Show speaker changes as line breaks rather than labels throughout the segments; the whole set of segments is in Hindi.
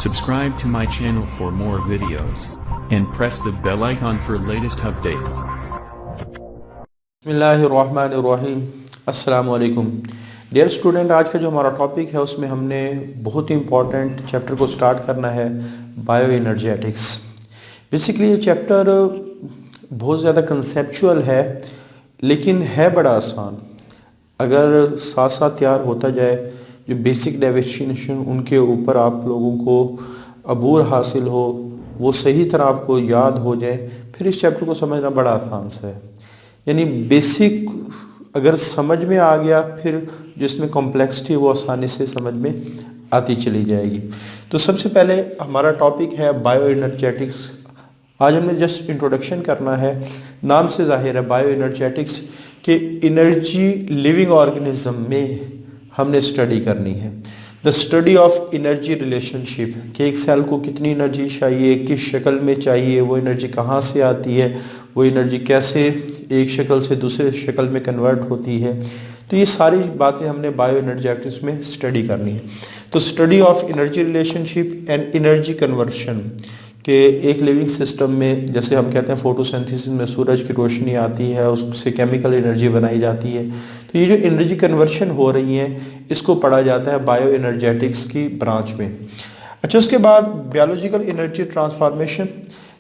Subscribe to my channel for more videos and press the bell icon for latest updates.
बिस्मिल्लाहिर्रहमानिर्रहीम। अस्सलामु अलैकुम डियर स्टूडेंट, आज का जो हमारा टॉपिक है उसमें हमने बहुत ही इम्पॉर्टेंट चैप्टर को स्टार्ट करना है, बायो एनर्जेटिक्स। बेसिकली ये चैप्टर बहुत ज़्यादा कंसेप्चुअल है लेकिन है बड़ा आसान। अगर साथ साथ तैयार होता जाए, जो बेसिक डेफिनेशन उनके ऊपर आप लोगों को अबूर हासिल हो, वो सही तरह आपको याद हो जाए, फिर इस चैप्टर को समझना बड़ा आसान सा है। यानी बेसिक अगर समझ में आ गया, फिर जिसमें कॉम्प्लेक्सिटी वो आसानी से समझ में आती चली जाएगी। तो सबसे पहले हमारा टॉपिक है बायो एनर्जेटिक्स। आज हमने जस्ट इंट्रोडक्शन करना है। नाम से जाहिर है बायो एनर्जेटिक्स के एनर्जी लिविंग ऑर्गेनिज्म में हमने स्टडी करनी है। The study of energy relationship कि एक सेल को कितनी एनर्जी चाहिए, किस शक्ल में चाहिए, वो एनर्जी कहाँ से आती है, वो एनर्जी कैसे एक शक्ल से दूसरे शक्ल में कन्वर्ट होती है। तो ये सारी बातें हमने बायो एनर्जेटिक्स में स्टडी करनी है। तो study of energy relationship and energy conversion कि एक लिविंग सिस्टम में, जैसे हम कहते हैं फोटोसिंथेसिस में सूरज की रोशनी आती है, उससे केमिकल एनर्जी बनाई जाती है। तो ये जो एनर्जी कन्वर्शन हो रही है, इसको पढ़ा जाता है बायो एनर्जेटिक्स की ब्रांच में। अच्छा, उसके बाद बायोलॉजिकल एनर्जी ट्रांसफॉर्मेशन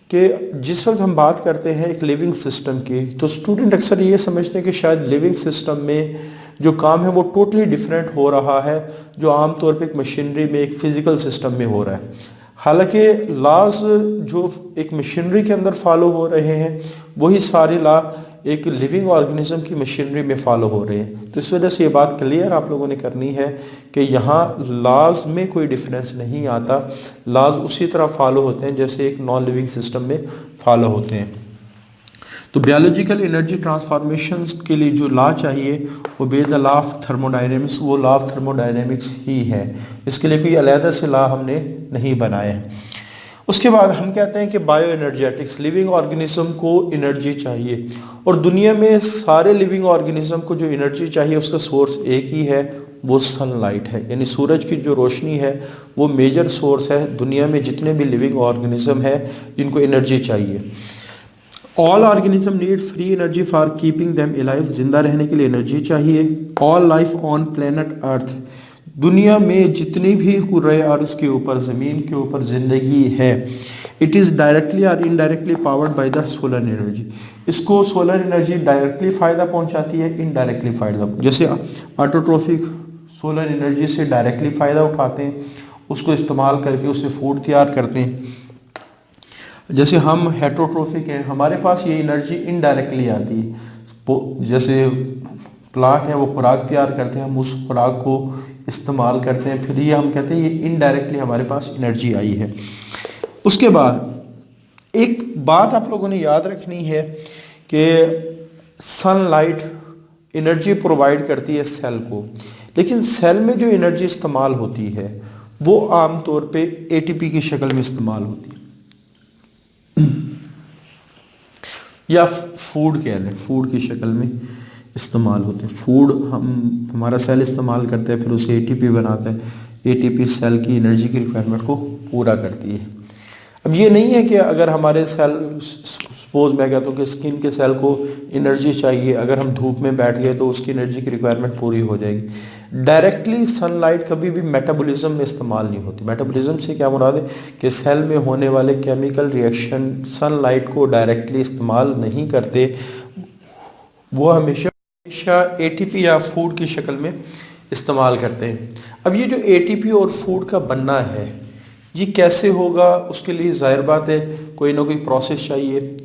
कि जिस वक्त हम बात करते हैं एक लिविंग सिस्टम की, तो स्टूडेंट अक्सर ये समझते हैं कि शायद लिविंग सिस्टम में जो काम है वो टोटली डिफरेंट हो रहा है जो आमतौर पर एक मशीनरी में, एक फिजिकल सिस्टम में हो रहा है। हालांकि लॉज जो एक मशीनरी के अंदर फॉलो हो रहे हैं, वही सारे लॉ एक लिविंग ऑर्गेनिज्म की मशीनरी में फॉलो हो रहे हैं। तो इस वजह से ये बात क्लियर आप लोगों ने करनी है कि यहाँ लॉज में कोई डिफरेंस नहीं आता। लॉज उसी तरह फॉलो होते हैं जैसे एक नॉन लिविंग सिस्टम में फॉलो होते हैं। तो बायोलॉजिकल एनर्जी ट्रांसफॉर्मेशन के लिए जो लॉ चाहिए वो बे द लॉ ऑफ थर्मोडायनेमिक्स, वो लॉ ऑफ थर्मोडायनेमिक्स ही है। इसके लिए कोई अलहदा से लॉ हमने नहीं बनाए हैं। उसके बाद हम कहते हैं कि बायो एनर्जेटिक्स, लिविंग ऑर्गेनिज्म को एनर्जी चाहिए, और दुनिया में सारे लिविंग ऑर्गेनिज्म को जो एनर्जी चाहिए उसका सोर्स एक ही है, वो सनलाइट है। यानी सूरज की जो रोशनी है वो मेजर सोर्स है दुनिया में जितने भी लिविंग ऑर्गेनिज्म है जिनको एनर्जी चाहिए। All organism need free energy for keeping them alive, जिंदा रहने के लिए एनर्जी चाहिए। All life on planet earth, दुनिया में जितनी भी कुर्रे अर्थ के ऊपर, ज़मीन के ऊपर ज़िंदगी है, इट इज़ डायरेक्टली और indirectly powered by the solar energy. इसको सोलर एनर्जी डायरेक्टली फ़ायदा पहुंचाती है, इनडायरेक्टली फ़ायदा। जैसे ऑटोट्रोफिक सोलर एनर्जी से डायरेक्टली फ़ायदा उठाते हैं, उसको इस्तेमाल करके उससे फूड तैयार करते हैं। जैसे हम हेट्रोट्रोफिक हैं, हमारे पास ये एनर्जी इनडायरेक्टली आती है। जैसे प्लांट है वो खुराक तैयार करते हैं, हम उस खुराक को इस्तेमाल करते हैं, फिर ये हम कहते हैं ये इनडायरेक्टली हमारे पास एनर्जी आई है। उसके बाद एक बात आप लोगों ने याद रखनी है कि सनलाइट एनर्जी प्रोवाइड करती है सेल को, लेकिन सेल में जो एनर्जी इस्तेमाल होती है वो आमतौर पे एटीपी की शक्ल में इस्तेमाल होती है, या फूड कह लें, फूड की शक्ल में इस्तेमाल होते हैं। फूड हमारा सेल इस्तेमाल करता है, फिर उसे एटीपी बनाता है। एटीपी सेल की एनर्जी की रिक्वायरमेंट को पूरा करती है। अब ये नहीं है कि अगर हमारे सेल, सपोज मैं कहता हूँ कि स्किन के सेल को एनर्जी चाहिए, अगर हम धूप में बैठ गए तो उसकी एनर्जी की रिक्वायरमेंट पूरी हो जाएगी। डायरेक्टली सनलाइट कभी भी मेटाबॉलिज्म में इस्तेमाल नहीं होती। मेटाबॉलिज्म से क्या मुराद है कि सेल में होने वाले केमिकल रिएक्शन सनलाइट को डायरेक्टली इस्तेमाल नहीं करते, वो हमेशा एटीपी या फूड की शक्ल में इस्तेमाल करते हैं। अब ये जो एटीपी और फूड का बनना है ये कैसे होगा, उसके लिए जाहिर बात है कोई ना कोई प्रोसेस चाहिए,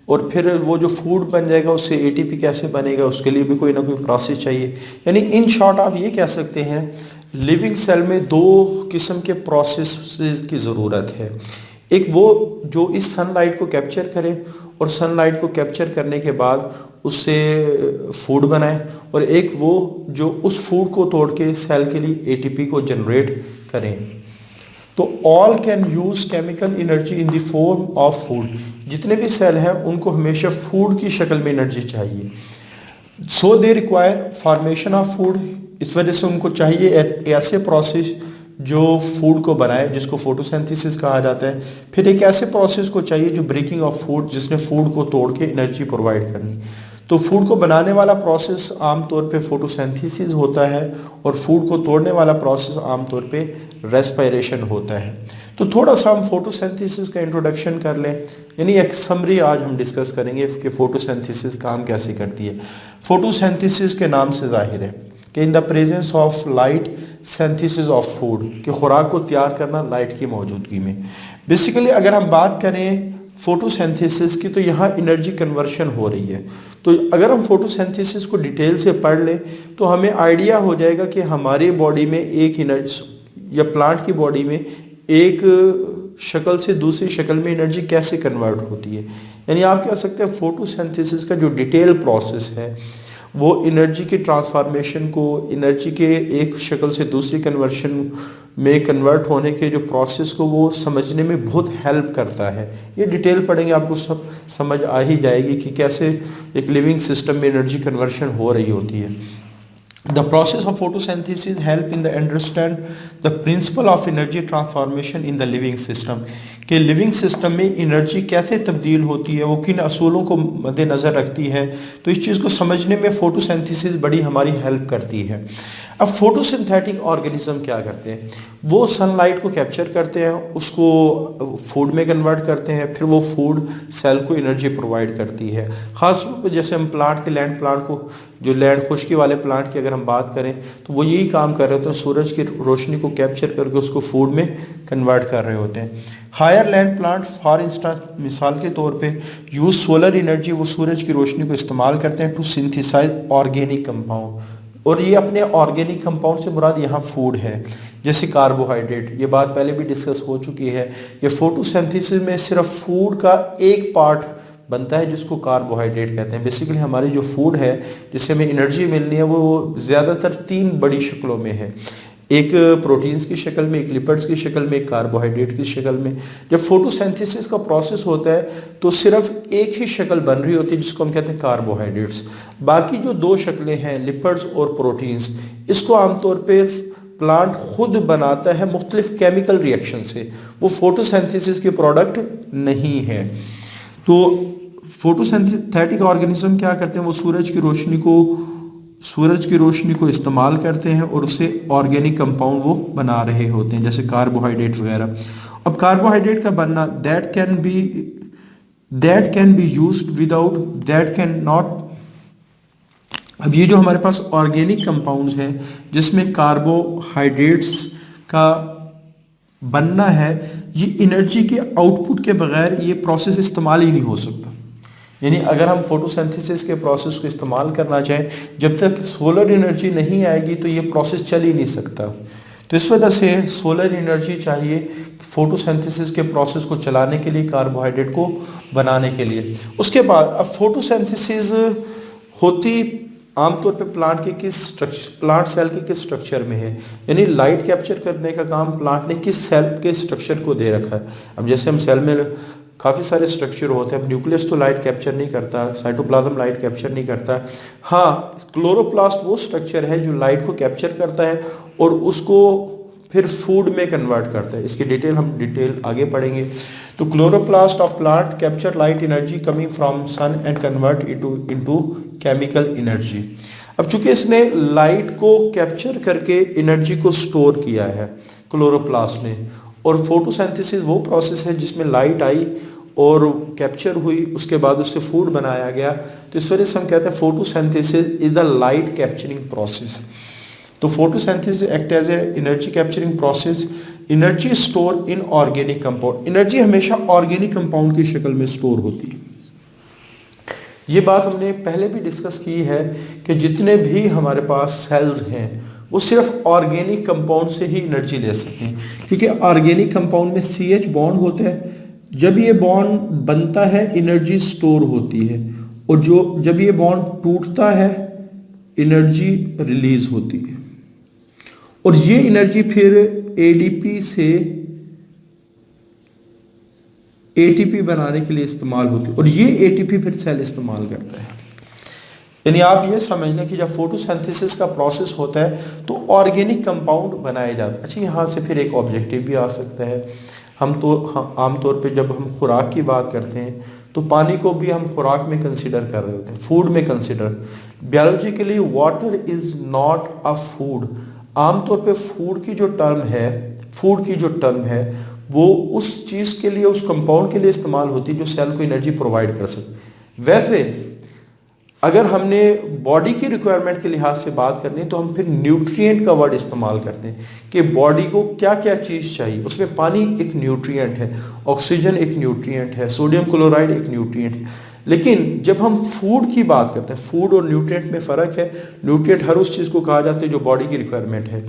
और फिर वो जो फूड बन जाएगा उससे एटीपी कैसे बनेगा, उसके लिए भी कोई ना कोई प्रोसेस चाहिए। यानी इन शॉर्ट आप ये कह सकते हैं लिविंग सेल में दो किस्म के प्रोसेस की ज़रूरत है। एक वो जो इस सनलाइट को कैप्चर करे और सनलाइट को कैप्चर करने के बाद उससे फूड बनाए, और एक वो जो उस फूड को तोड़ के सेल के लिए एटीपी को जनरेट करें। तो all can use chemical energy in the form of food, जितने भी सेल हैं उनको हमेशा फूड की शक्ल में एनर्जी चाहिए। So they require formation of food, इस वजह से उनको चाहिए ऐसे प्रोसेस जो फूड को बनाए, जिसको फोटोसिंथेसिस कहा जाता है। फिर एक ऐसे प्रोसेस को चाहिए जो ब्रेकिंग ऑफ फूड, जिसने फूड को तोड़ के एनर्जी प्रोवाइड करनी। तो फूड को बनाने वाला प्रोसेस आमतौर पे फोटोसिंथेसिस होता है और फूड को तोड़ने वाला प्रोसेस आमतौर पे रेस्पिरेशन होता है। तो थोड़ा सा हम फोटोसिंथेसिस का इंट्रोडक्शन कर लें, यानी एक समरी आज हम डिस्कस करेंगे कि फोटोसिंथेसिस काम कैसे करती है। फोटोसिंथेसिस के नाम से जाहिर है कि in the presence of light synthesis of food, कि खुराक को तैयार करना लाइट की मौजूदगी में। बेसिकली अगर हम बात करें फोटोसिंथेसिस की, तो यहाँ एनर्जी कन्वर्शन हो रही है। तो अगर हम फोटोसिंथेसिस को डिटेल से पढ़ लें तो हमें आइडिया हो जाएगा कि हमारी बॉडी में एक एनर्जी, या प्लांट की बॉडी में एक शक्ल से दूसरी शक्ल में एनर्जी कैसे कन्वर्ट होती है। यानी आप कह सकते हैं फोटोसिंथेसिस का जो डिटेल प्रोसेस है वो एनर्जी के ट्रांसफॉर्मेशन को, एनर्जी के एक शक्ल से दूसरी कन्वर्शन में कन्वर्ट होने के जो प्रोसेस को वो समझने में बहुत हेल्प करता है। ये डिटेल पढ़ेंगे आपको सब समझ आ ही जाएगी कि कैसे एक लिविंग सिस्टम में एनर्जी कन्वर्शन हो रही होती है। The process of photosynthesis help in the understand the principle of energy transformation in the living system, कि लिविंग सिस्टम में एनर्जी कैसे तब्दील होती है, वो किन असूलों को मद्देनज़र रखती है। तो इस चीज़ को समझने में फोटोसिंथेसिस बड़ी हमारी हेल्प करती है। अब फोटोसिंथेटिक ऑर्गेनिज्म क्या करते हैं, वो सनलाइट को कैप्चर करते हैं, उसको फूड में कन्वर्ट करते हैं, फिर वो फूड सेल को एनर्जी प्रोवाइड करती है। ख़ास तौर पर जैसे हम प्लांट के लैंड प्लांट को, जो लैंड खुश्की वाले प्लांट की अगर हम बात करें तो वो यही काम कर रहे होते हैं, सूरज की रोशनी को कैप्चर करके उसको फूड में कन्वर्ट कर रहे होते हैं। Higher land plant for instance, मिसाल के तौर पे यूज सोलर एनर्जी, वो सूरज की रोशनी को इस्तेमाल करते हैं टू सिंथेसाइज ऑर्गेनिक कंपाउंड, और ये अपने ऑर्गेनिक कंपाउंड से मुराद यहाँ फूड है, जैसे कार्बोहाइड्रेट। ये बात पहले भी डिस्कस हो चुकी है। ये फोटोसिंथेसिस में सिर्फ फूड का एक पार्ट बनता है जिसको कार्बोहाइड्रेट कहते हैं। बेसिकली हमारी जो फूड है जिससे हमें एनर्जी मिलनी है वो ज़्यादातर तीन बड़ी शक्लों में है, एक प्रोटीन्स की शक्ल में, एक लिपिड्स की शक्ल में, एक कार्बोहाइड्रेट की शक्ल में। जब फोटोसिंथेसिस का प्रोसेस होता है तो सिर्फ एक ही शक्ल बन रही होती है जिसको हम कहते हैं कार्बोहाइड्रेट्स। बाकी जो दो शक्लें हैं लिपिड्स और प्रोटीन्स, इसको आमतौर पे प्लांट खुद बनाता है मुख्तलिफ केमिकल रिएक्शन से, वो फोटोसिंथेसिस के प्रोडक्ट नहीं है। तो फोटोसिंथेटिक ऑर्गेनिज्म क्या करते हैं, वो सूरज की रोशनी को इस्तेमाल करते हैं और उससे ऑर्गेनिक कंपाउंड वो बना रहे होते हैं, जैसे कार्बोहाइड्रेट वगैरह। अब कार्बोहाइड्रेट का बनना that can be used without, that can not. अब ये जो हमारे पास ऑर्गेनिक कंपाउंड्स हैं जिसमें कार्बोहाइड्रेट्स का बनना है, ये एनर्जी के आउटपुट के बगैर ये प्रोसेस इस्तेमाल ही नहीं हो सकता। यानी अगर हम फोटोसिंथेसिस के प्रोसेस को इस्तेमाल करना चाहें, जब तक सोलर एनर्जी नहीं आएगी तो ये प्रोसेस चल ही नहीं सकता। तो इस वजह से सोलर एनर्जी चाहिए फोटोसिंथेसिस के प्रोसेस को चलाने के लिए, कार्बोहाइड्रेट को बनाने के लिए। उसके बाद अब फोटोसिंथेसिस होती आमतौर पे प्लांट सेल के किस स्ट्रक्चर में है, यानी लाइट कैप्चर करने का काम प्लांट ने किस सेल के स्ट्रक्चर को दे रखा है। अब जैसे हम सेल में काफ़ी सारे स्ट्रक्चर होते हैं, अब न्यूक्लियस तो लाइट कैप्चर नहीं करता, साइटोप्लाज्म लाइट कैप्चर नहीं करता। हाँ, क्लोरोप्लास्ट वो स्ट्रक्चर है जो लाइट को कैप्चर करता है और उसको फिर फूड में कन्वर्ट करता है। इसकी डिटेल आगे पढ़ेंगे। तो chloroplast of plant capture light energy coming from sun and convert into chemical energy. अब चूंकि इसने लाइट को कैप्चर करके एनर्जी को स्टोर किया है क्लोरोप्लास्ट ने, और फोटोसिंथेसिस वो प्रोसेस है जिसमें लाइट आई और कैप्चर हुई, उसके बाद उससे फूड बनाया गया। तो इस वजह से हम कहते हैं photosynthesis is the light capturing process. तो photosynthesis act as a energy capturing process, energy store in organic compound. Energy हमेशा ऑर्गेनिक कंपाउंड की शक्ल में स्टोर होती है। ये बात हमने पहले भी डिस्कस की है कि जितने भी हमारे पास सेल्स हैं वो सिर्फ ऑर्गेनिक कंपाउंड से ही एनर्जी ले सकते हैं, क्योंकि ऑर्गेनिक कंपाउंड में CH बॉन्ड होता है। जब ये बॉन्ड बनता है एनर्जी स्टोर होती है, और जब ये बॉन्ड टूटता है एनर्जी रिलीज होती है, और ये एनर्जी फिर ADP से ATP बनाने के लिए इस्तेमाल होती है, और ये ATP फिर सेल इस्तेमाल करता है। यानी आप ये समझ लें कि जब फोटोसिंथेसिस का प्रोसेस होता है तो ऑर्गेनिक कंपाउंड बनाए जाते हैं। अच्छा, यहाँ से फिर एक ऑब्जेक्टिव भी आ सकता है। हम आमतौर पे जब हम खुराक की बात करते हैं तो पानी को भी हम खुराक में कंसीडर कर रहे होते हैं, फूड में consider. Biologically water is not a food. आमतौर पे फूड की जो टर्म है वो उस चीज़ के लिए, उस कंपाउंड के लिए इस्तेमाल होती है जो सेल को एनर्जी प्रोवाइड कर सके। वैसे अगर हमने बॉडी की रिक्वायरमेंट के लिहाज से बात करनी है तो हम फिर न्यूट्रिएंट का वर्ड इस्तेमाल करते हैं कि बॉडी को क्या क्या चीज़ चाहिए। उसमें पानी एक न्यूट्रिएंट है, ऑक्सीजन एक न्यूट्रिएंट है, सोडियम क्लोराइड एक न्यूट्रिएंट है। लेकिन जब हम फूड की बात करते हैं, फूड और न्यूट्रिएंट में फ़र्क है। न्यूट्रिएंट हर उस चीज़ को कहा जाता है जो बॉडी की रिक्वायरमेंट है,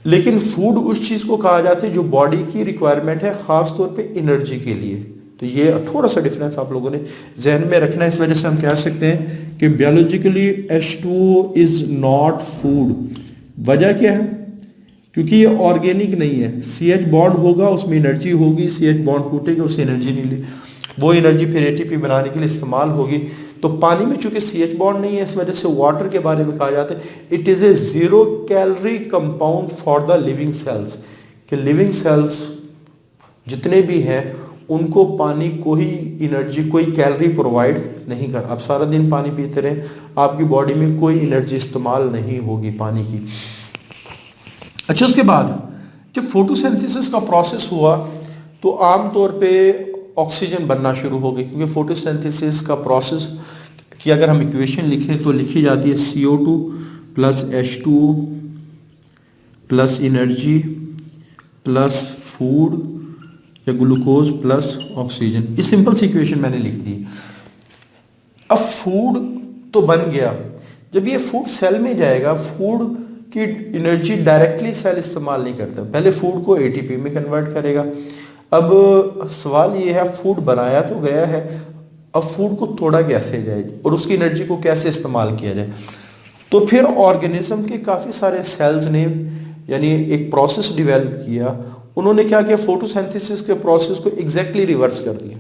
लेकिन फूड उस चीज़ को कहा जाता है जो बॉडी की रिक्वायरमेंट है ख़ास तौर पे एनर्जी के लिए। तो ये थोड़ा सा डिफरेंस आप लोगों ने जहन में रखना है। इस वजह से हम कह सकते हैं कि biologically H2O is not food. वजह क्या है? क्योंकि ये ऑर्गेनिक नहीं है। CH बॉन्ड होगा, उसमें एनर्जी होगी, CH बॉन्ड टूटेगा, उससे एनर्जी नहीं ली, वो एनर्जी फिर ATP बनाने के लिए इस्तेमाल होगी। तो पानी में चूंकि CH बॉन्ड नहीं है, इस वजह से वाटर के बारे में कहा जाता है it is a 0 calorie compound for the living cells. कि लिविंग सेल्स जितने भी हैं उनको पानी कोई एनर्जी, कोई कैलोरी प्रोवाइड नहीं कर। आप सारा दिन पानी पीते रहें, आपकी बॉडी में कोई एनर्जी इस्तेमाल नहीं होगी पानी की। अच्छा, उसके बाद जब फोटोसिंथेसिस का प्रोसेस हुआ तो आमतौर पे ऑक्सीजन बनना शुरू हो गई, क्योंकि फोटोसिंथेसिस का प्रोसेस की अगर हम इक्वेशन लिखें तो लिखी जाती है CO2 plus H2O plus energy plus food या ग्लूकोज प्लस ऑक्सीजन। ये सिंपल सी इक्वेशन मैंने लिख दी। अब फूड तो बन गया, जब ये फूड सेल में जाएगा, फूड की एनर्जी डायरेक्टली सेल इस्तेमाल नहीं करता, पहले फूड को ATP में कन्वर्ट करेगा। अब सवाल ये है, फूड बनाया तो गया है, अब फूड को तोड़ा कैसे जाए और उसकी एनर्जी को कैसे इस्तेमाल किया जाए। तो फिर ऑर्गेनिज्म के काफ़ी सारे सेल्स ने यानी एक प्रोसेस डिवेल्प किया। उन्होंने क्या किया, फोटोसिंथेसिस के प्रोसेस को एग्जैक्टली रिवर्स कर दिया।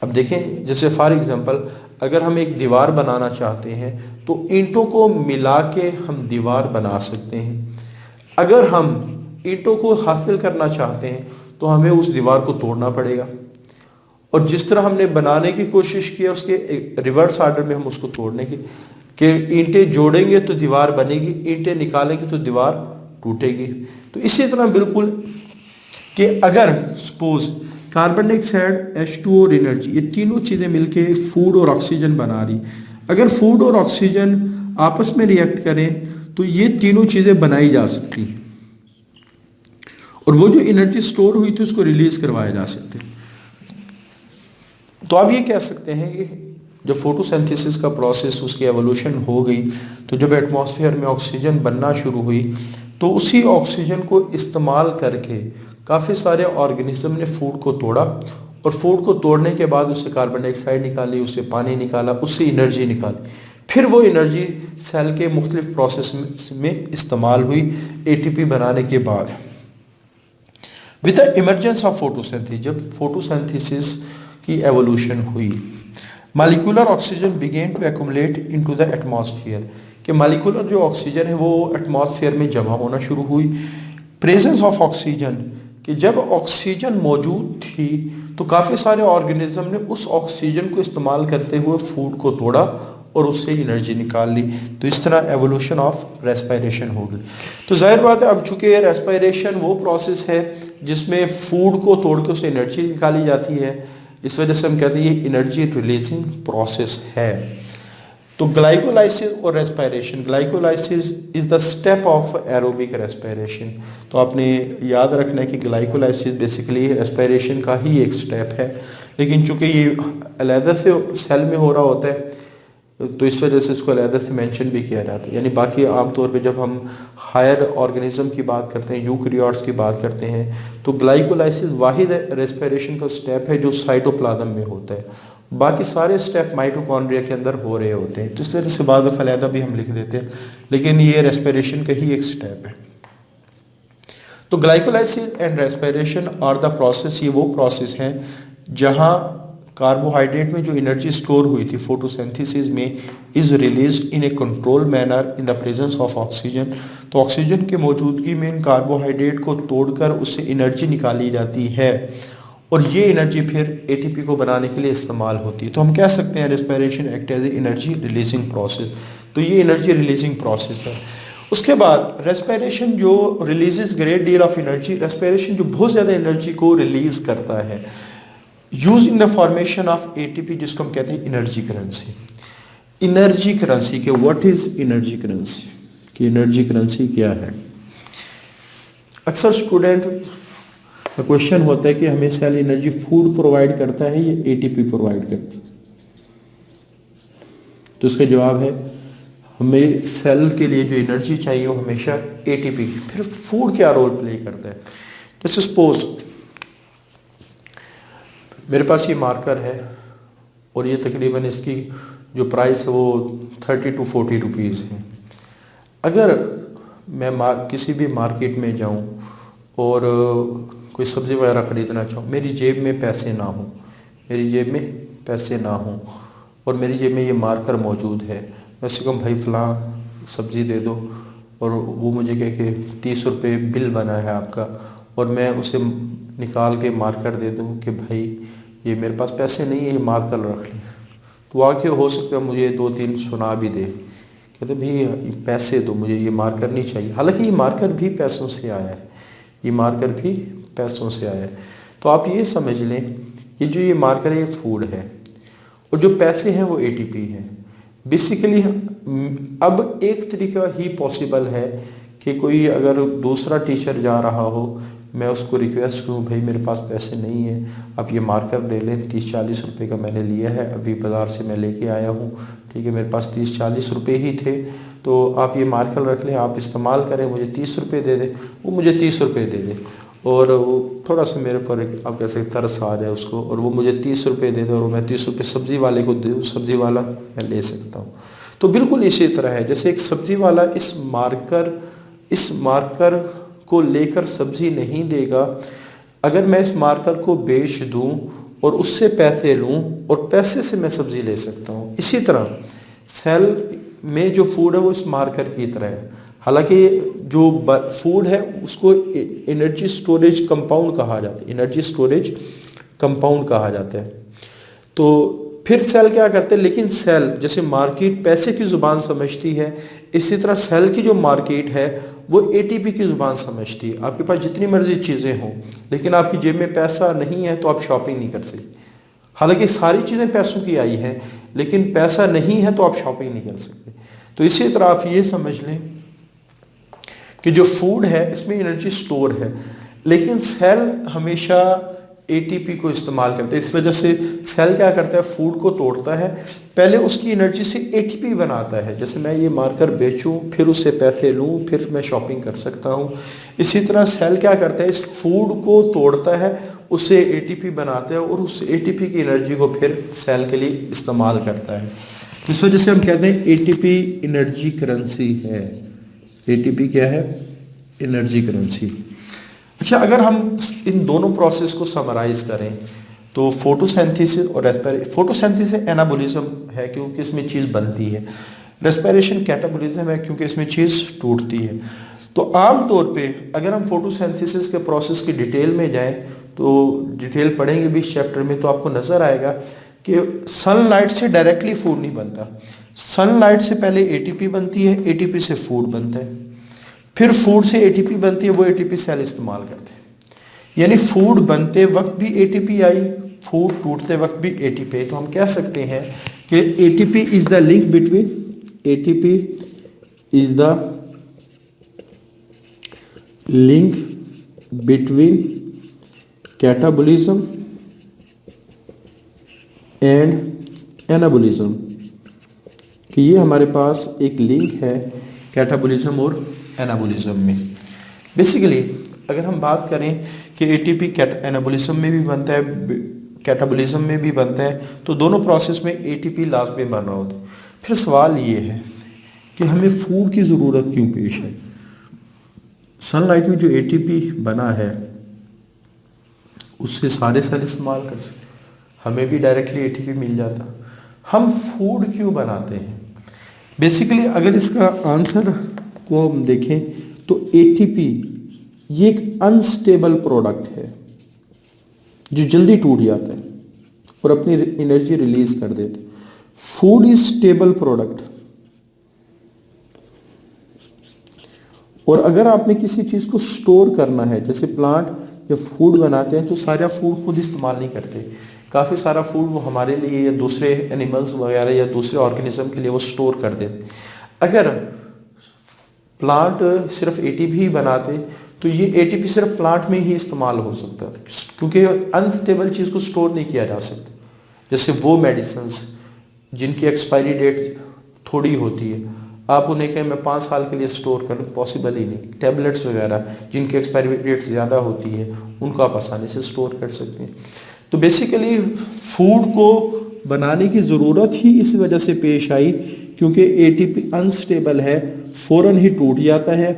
अब देखें, जैसे फॉर एग्जांपल अगर हम एक दीवार बनाना चाहते हैं तो ईंटों को मिला के हम दीवार बना सकते हैं। अगर हम ईंटों को हासिल करना चाहते हैं तो हमें उस दीवार को तोड़ना पड़ेगा, और जिस तरह हमने बनाने की कोशिश की है उसके रिवर्स ऑर्डर में हम उसको तोड़ने की, कि ईंटें जोड़ेंगे तो दीवार बनेगी, ईंटें निकालेंगे तो दीवार टूटेगी। तो इसी तरह बिल्कुल कि अगर सपोज कार्बन डाइऑक्साइड, H2O और एनर्जी, ये तीनों चीज़ें मिलके फूड और ऑक्सीजन बना रही, अगर फूड और ऑक्सीजन आपस में रिएक्ट करें तो ये तीनों चीज़ें बनाई जा सकती, और वो जो एनर्जी स्टोर हुई थी उसको रिलीज करवाया जा सकते। तो आप ये कह सकते हैं कि जब फोटोसिंथेसिस का प्रोसेस, उसकी एवोल्यूशन हो गई, तो जब एटमॉस्फेयर में ऑक्सीजन बनना शुरू हुई तो उसी ऑक्सीजन को इस्तेमाल करके काफ़ी सारे ऑर्गेनिज्म ने फूड को तोड़ा, और फूड को तोड़ने के बाद उससे कार्बन डाइऑक्साइड निकाली, उससे पानी निकाला, उससे एनर्जी निकाली। फिर वो एनर्जी सेल के मुख्तलिफ प्रोसेस में इस्तेमाल हुई ATP बनाने के बाद। With the emergence of photosynthesis, जब फोटोसिंथेसिस की एवोल्यूशन हुई, molecular oxygen began to accumulate into the atmosphere, कि मॉलिक्यूलर जो ऑक्सीजन है वो एटमॉस्फेयर में जमा होना शुरू हुई। प्रेजेंस ऑफ ऑक्सीजन, कि जब ऑक्सीजन मौजूद थी तो काफ़ी सारे ऑर्गेनिज्म ने उस ऑक्सीजन को इस्तेमाल करते हुए फूड को तोड़ा और उससे एनर्जी निकाल ली। तो इस तरह एवोल्यूशन ऑफ रेस्पिरेशन हो गई। तो जाहिर बात है, अब चूंकि रेस्पिरेशन वो प्रोसेस है जिसमें फूड को तोड़ के उससे एनर्जी निकाली जाती है, इस वजह से हम कहते हैं ये एनर्जी रिलीजिंग प्रोसेस है। तो ग्लाइकोलाइसिस और respiration, glycolysis is the step of aerobic respiration. तो आपने याद रखना है कि ग्लाइकोलाइसिस बेसिकली रेस्पिरेशन का ही एक स्टेप है, लेकिन चूंकि ये अलहदा से सेल में हो रहा होता है तो इस वजह से इसको अलहदा से मेंशन भी किया जाता है। यानी बाकी आमतौर पे जब हम हायर ऑर्गेनिज्म की बात करते हैं, यूकैरियोट्स की बात करते हैं, तो ग्लाइकोलाइसिस वाहिद रेस्पिरेशन का स्टेप है जो साइटोप्लाज्म में होता है। बाकी सारे स्टेप माइटोकॉन्ड्रिया के अंदर हो रहे होते हैं, तो इस वजह से बाद में अलहदा भी हम लिख देते हैं, लेकिन ये रेस्पिरेशन का ही एक स्टेप है। तो glycolysis and respiration are the process, ये वो प्रोसेस हैं जहाँ कार्बोहाइड्रेट में जो एनर्जी स्टोर हुई थी फोटोसिंथेसिस में is released in A control manner in the presence of oxygen. तो ऑक्सीजन के मौजूदगी में इन कार्बोहाइड्रेट को तोड़कर उससे एनर्जी निकाली जाती है और ये एनर्जी फिर एटीपी को बनाने के लिए इस्तेमाल होती है। तो हम कह सकते हैं respiration act as a energy releasing process. तो ये एनर्जी रिलीजिंग प्रोसेस है। उसके बाद रेस्पिरेशन जो releases great deal of energy, respiration जो बहुत ज़्यादा एनर्जी को रिलीज करता है use in the formation of ATP, जिसको हम कहते हैं एनर्जी करेंसी। एनर्जी करेंसी के व्हाट इज एनर्जी करेंसी, कि एनर्जी करेंसी क्या है। अक्सर स्टूडेंट का क्वेश्चन होता है कि हमें सेल एनर्जी फूड प्रोवाइड करता है या एटीपी प्रोवाइड करता है। तो इसका जवाब है हमें सेल के लिए जो एनर्जी चाहिए वो हमेशा एटीपी। फिर फूड क्या रोल प्ले करता है। जैसे सपोज मेरे पास ये मार्कर है और ये तकरीबन इसकी जो प्राइस है वो 30 to 40 रुपीज़ है। अगर मैं किसी भी मार्केट में जाऊं और कोई सब्ज़ी वगैरह ख़रीदना चाहूँ, मेरी जेब में पैसे ना हो, और मेरी जेब में ये मार्कर मौजूद है, वैसे कहूँ भाई फ़लाँ सब्ज़ी दे दो, और वो मुझे कहे कि 30 रुपये बिल बना है आपका, और मैं उसे निकाल के मार्कर दे दूँ कि भाई ये मेरे पास पैसे नहीं है, ये मार्कर रख लें। तो वाकई हो सकता है मुझे 2-3 सुना भी दे, कहते भाई पैसे दो, मुझे ये मार्कर नहीं चाहिए। हालांकि ये मार्कर भी पैसों से आया है, तो आप ये समझ लें कि जो ये मार्कर है ये फूड है और जो पैसे हैं वो एटीपी हैं। बेसिकली अब एक तरीका ही पॉसिबल है कि कोई अगर दूसरा टीचर जा रहा हो, मैं उसको रिक्वेस्ट करूँ भाई मेरे पास पैसे नहीं है, आप ये मार्कर ले लें, 30-40 रुपये का मैंने लिया है, अभी बाज़ार से मैं लेके आया हूँ, ठीक है, मेरे पास 30-40 रुपये ही थे, तो आप ये मार्कर रख लें, आप इस्तेमाल करें, मुझे 30 रुपये दे दें। वो मुझे 30 रुपये दे दे और वो थोड़ा सा मेरे पर आप कैसे तरस आ जाए उसको, और वो मुझे 30 रुपये दे दे और मैं 30 रुपये सब्ज़ी वाले को दे दूँ, सब्ज़ी वाला मैं ले सकता हूँ। तो बिल्कुल इसी तरह है, जैसे एक सब्ज़ी वाला इस मार्कर को लेकर सब्ज़ी नहीं देगा, अगर मैं इस मार्कर को बेच दूं और उससे पैसे लूं और पैसे से मैं सब्ज़ी ले सकता हूं। इसी तरह सेल में जो फूड है वो इस मार्कर की तरह है। हालांकि जो फूड है उसको एनर्जी स्टोरेज कंपाउंड कहा जाता है, तो फिर सेल क्या करते हैं, लेकिन सेल जैसे मार्केट पैसे की ज़ुबान समझती है, इसी तरह सेल की जो मार्केट है वो एटीपी की ज़ुबान समझती है। आपके पास जितनी मर्जी चीज़ें हों, लेकिन आपकी जेब में पैसा नहीं है तो आप शॉपिंग नहीं कर सकते। हालांकि सारी चीज़ें पैसों की आई हैं, लेकिन पैसा नहीं है तो आप शॉपिंग नहीं कर सकते। तो इसी तरह आप ये समझ लें कि जो फूड है इसमें एनर्जी स्टोर है, लेकिन सेल हमेशा एटीपी को इस्तेमाल करते हैं। इस वजह से सेल क्या करता है, फूड को तोड़ता है, पहले उसकी एनर्जी से एटीपी बनाता है। जैसे मैं ये मार्कर बेचूं, फिर उससे पैसे लूं, फिर मैं शॉपिंग कर सकता हूं। इसी तरह सेल क्या करता है, इस फूड को तोड़ता है, उससे एटीपी बनाता है और उस एटीपी की एनर्जी को फिर सेल के लिए इस्तेमाल करता है। इस वजह से हम कहते हैं एटीपी एनर्जी करेंसी है। एटीपी क्या है, एनर्जी करेंसी। अच्छा, अगर हम इन दोनों प्रोसेस को समराइज करें तो फोटोसिंथेसिस और रेस्पिरेशन, फोटोसिंथेसिस एनाबॉलिज्म है क्योंकि इसमें चीज़ बनती है, रेस्पिरेशन कैटाबॉलिज्म है क्योंकि इसमें चीज़ टूटती है। तो आम तौर पे अगर हम फोटोसिंथेसिस के प्रोसेस की डिटेल में जाएं तो डिटेल पढ़ेंगे भी इस चैप्टर में, तो आपको नज़र आएगा कि सनलाइट से डायरेक्टली फूड नहीं बनता। सनलाइट से पहले एटीपी बनती है, एटीपी से फूड बनता है, फिर फूड से एटीपी बनती है, वो एटीपी सेल इस्तेमाल करते हैं। यानी फूड बनते वक्त भी एटीपी आई, फूड टूटते वक्त भी एटीपी आई। तो हम कह सकते हैं कि ATP is the link between catabolism and anabolism, कि ये हमारे पास एक लिंक है कैटाबॉलिज्म और एनाबॉलिज्म में। बेसिकली अगर हम बात करें कि एटीपी एनाबॉलिज्म में भी बनता है, कैटाबॉलिज्म में भी बनता है, तो दोनों प्रोसेस में एटीपी लास्ट में बन रहा होता है। फिर सवाल ये है कि हमें फूड की ज़रूरत क्यों पेश है। सनलाइट में जो एटीपी बना है उससे सारे सेल इस्तेमाल कर सकते हैं। हमें भी डायरेक्टली एटीपी मिल जाता। हम फूड क्यों बनाते हैं? बेसिकली अगर इसका आंसर को हम देखें तो एटीपी ये एक अनस्टेबल प्रोडक्ट है जो जल्दी टूट जाता है और अपनी एनर्जी रिलीज कर देता है। फूड इज स्टेबल प्रोडक्ट, और अगर आपने किसी चीज को स्टोर करना है, जैसे प्लांट जब फूड बनाते हैं तो सारा फूड खुद इस्तेमाल नहीं करते, काफ़ी सारा फूड वो हमारे लिए या दूसरे एनिमल्स वगैरह या दूसरे ऑर्गेनिज्म के लिए वो स्टोर कर देते। अगर प्लांट सिर्फ एटीपी ही बनाते तो ये एटीपी सिर्फ प्लांट में ही इस्तेमाल हो सकता था, क्योंकि अनस्टेबल चीज़ को स्टोर नहीं किया जा सकता। जैसे वो मेडिसिन्स जिनकी एक्सपायरी डेट थोड़ी होती है, आप उन्हें कहें मैं 5 साल के लिए स्टोर करूँ, पॉसिबल ही नहीं। टैबलेट्स वगैरह जिनकी एक्सपायरी डेट ज़्यादा होती है उनको आप आसानी से स्टोर कर सकते हैं। तो बेसिकली फूड को बनाने की ज़रूरत ही इस वजह से पेश आई क्योंकि एटीपी अनस्टेबल है, फ़ौरन ही टूट जाता है,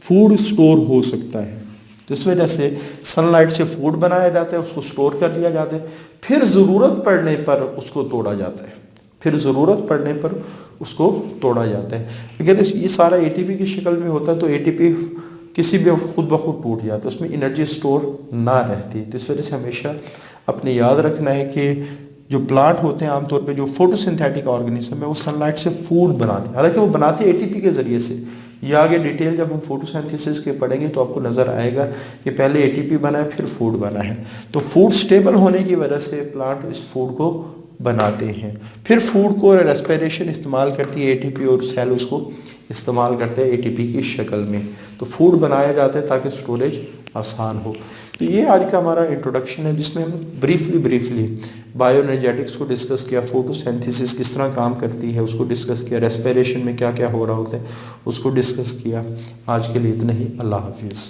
फूड स्टोर हो सकता है। तो इस वजह से सनलाइट से फूड बनाया जाता है, उसको स्टोर कर लिया जाता है, फिर ज़रूरत पड़ने पर उसको तोड़ा जाता है, फिर ज़रूरत पड़ने पर उसको तोड़ा जाता है। अगर ये सारा एटीपी की शक्ल में होता तो एटीपी किसी भी खुद ब खुद टूट जाता, उसमें एनर्जी स्टोर ना रहती। तो इस वजह से हमेशा अपने याद रखना है कि जो प्लांट होते हैं आमतौर पे जो फोटोसिंथेटिक ऑर्गेनिज्म है वो सनलाइट से फूड बनाते हैं, हालांकि वो बनाते हैं एटीपी के ज़रिए से। या आगे डिटेल जब हम फोटोसिंथेसिस के पढ़ेंगे तो आपको नज़र आएगा कि पहले एटीपी बना है फिर फूड बना है। तो फूड स्टेबल होने की वजह से प्लांट इस फूड को बनाते हैं, फिर फूड को रेस्पिरेशन इस्तेमाल करती है एटीपी और सेल उसको इस्तेमाल करते हैं एटीपी की शक्ल में। तो फूड बनाया जाता है ताकि स्टोरेज आसान हो। तो ये आज का हमारा इंट्रोडक्शन है जिसमें हम ब्रीफली बायोएनर्जेटिक्स को डिस्कस किया, फोटोसिंथेसिस किस तरह काम करती है उसको डिस्कस किया, रेस्पिरेशन में क्या क्या हो रहा होता है उसको डिस्कस किया। आज के लिए इतना ही। अल्लाह हाफिज़।